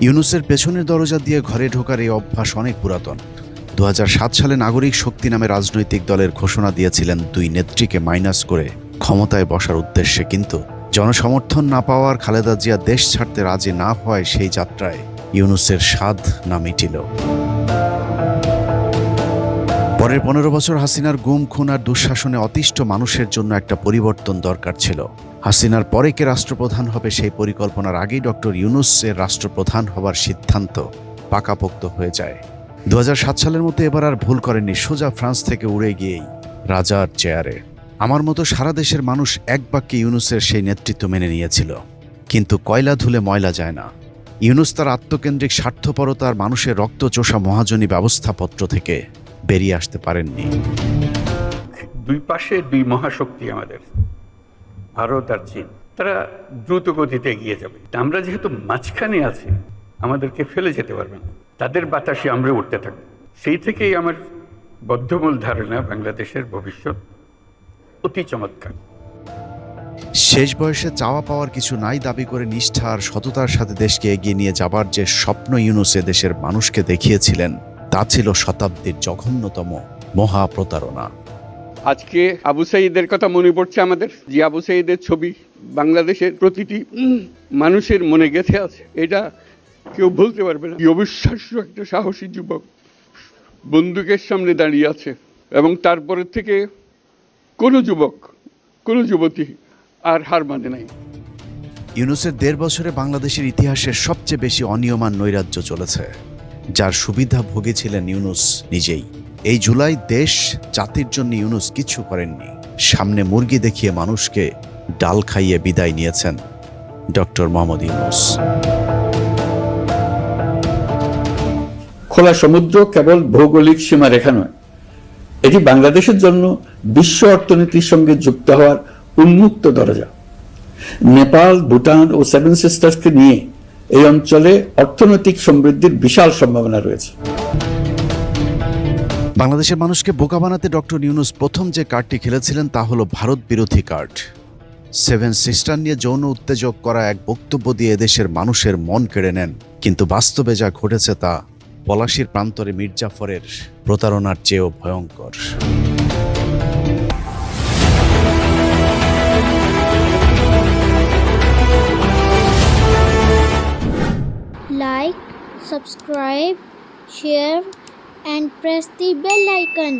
ইউনূসের পেছনের দরজা দিয়ে ঘরে ঢোকার এই অভ্যাস অনেক পুরাতন। 2007 সালে নাগরিক শক্তি নামে রাজনৈতিক দলের ঘোষণা দিয়েছিলেন 2 নেত্রীকে মাইনাস করে ক্ষমতায় বসার উদ্দেশ্যে, কিন্তু জনসমর্থন না পাওয়ার খালেদা জিয়া দেশ ছাড়তে রাজি না হওয়ায় সেই যাত্রায় ইউনূসের স্বাদ না মিটিল। পরের 15 বছর হাসিনার গুম, খুন আর দুঃশাসনে অতিষ্ঠ মানুষের জন্য একটা পরিবর্তন দরকার ছিল। হাসিনার পরে কে রাষ্ট্রপ্রধান হবে সেই পরিকল্পনার আগেই ডক্টর ইউনূসের রাষ্ট্রপ্রধান হবার সিদ্ধান্ত পাকাপোক্ত হয়ে যায়। 2007 সালের মতো এবার আর ভুল করেননি, সোজা ফ্রান্স থেকে উড়ে গিয়েই রাজার চেয়ারে। আমার মতো সারা দেশের মানুষ এক বাক্যে ইউনূসের সেই নেতৃত্ব মেনে নিয়েছিল। কিন্তু কয়লা ধুলে ময়লা যায় না। ইউনূস তার আত্মকেন্দ্রিক স্বার্থপরতার মানুষের রক্তচোষা মহাজনী ব্যবস্থাপত্র থেকে বেরিয়ে আসতে পারেননি। দুই পাশে দুই মহাশক্তি আমাদের, ভারত আর চীন, তারা দ্রুত গতিতে এগিয়ে যাবে। আমরা যেহেতু মাঝখানে আছি, আমাদেরকে ফেলে যেতে পারবে না। তাদের বাতাসে আমরা উঠতে থাকবো। সেই থেকেই আমার বদ্ধমূল ধারণা বাংলাদেশের ভবিষ্যৎ অতি চমৎকার। শেষ বয়সে চাওয়া পাওয়ার কিছু নাই দাবি করে নিষ্ঠা আর সততার সাথে দেশকে এগিয়ে নিয়ে যাবার যে স্বপ্ন ইউনূসে দেশের মানুষকে দেখিয়েছিলেন, তা ছিল শতাব্দীর জঘন্যতম মহাপ্রতারণা। আজকে আবু সাঈদের কথা মনে পড়ছে আমাদের, যে আবু সাঈদের ছবি বাংলাদেশের প্রতিটি মানুষের মনে গেঁথে আছে। এটা কেউ ভুলতে পারবে না। কি অবিশ্বাস্য একটা সাহসী যুবক বন্দুকের সামনে দাঁড়িয়ে আছে, এবং তারপরে থেকে কোনো যুবক, কোনো যুবতী আর হার মানে নাই। ইউনূসের 1.5 বছরে বাংলাদেশের ইতিহাসের সবচেয়ে বেশি অনিয়মান নৈরাজ্য চলেছে, যার সুবিধা ভোগী ছিলেন ইউনূস নিজেই। এই জুলাই দেশ জাতির জন্য ইউনূস কিছু করেননি। সামনে মুরগি দেখিয়ে মানুষকে ডাল খাইয়ে বিদায় নিয়েছেন ডক্টর মোহাম্মদ ইউনূস। খোলা সমুদ্র কেবল ভৌগোলিক সীমারেখা নয়, এটি বাংলাদেশের জন্য বিশ্ব অর্থনীতির সঙ্গে যুক্ত হওয়ার উন্মুক্ত দরজা। নেপাল, ভুটান ও 7 সিস্টার্সকে নিয়ে এই অঞ্চলে অর্থনৈতিক সমৃদ্ধির বিশাল সম্ভাবনা রয়েছে। বাংলাদেশের মানুষকে বোকা বানাতে ডক্টর ইউনূস প্রথম যে কার্ডটি খেলেছিলেন তা হলো ভারত বিরোধী কার্ড। 7 সিস্টার নিয়ে যৌন উত্তেজক করা এক বক্তব্য দিয়ে এদেশের মানুষের মন কেড়ে নেন, কিন্তু বাস্তবে যা ঘটেছে তা পলাশীর প্রান্তরে মির্জাফরের প্রতারণার চেয়েও ভয়ঙ্কর। Like, subscribe, share and press the bell icon.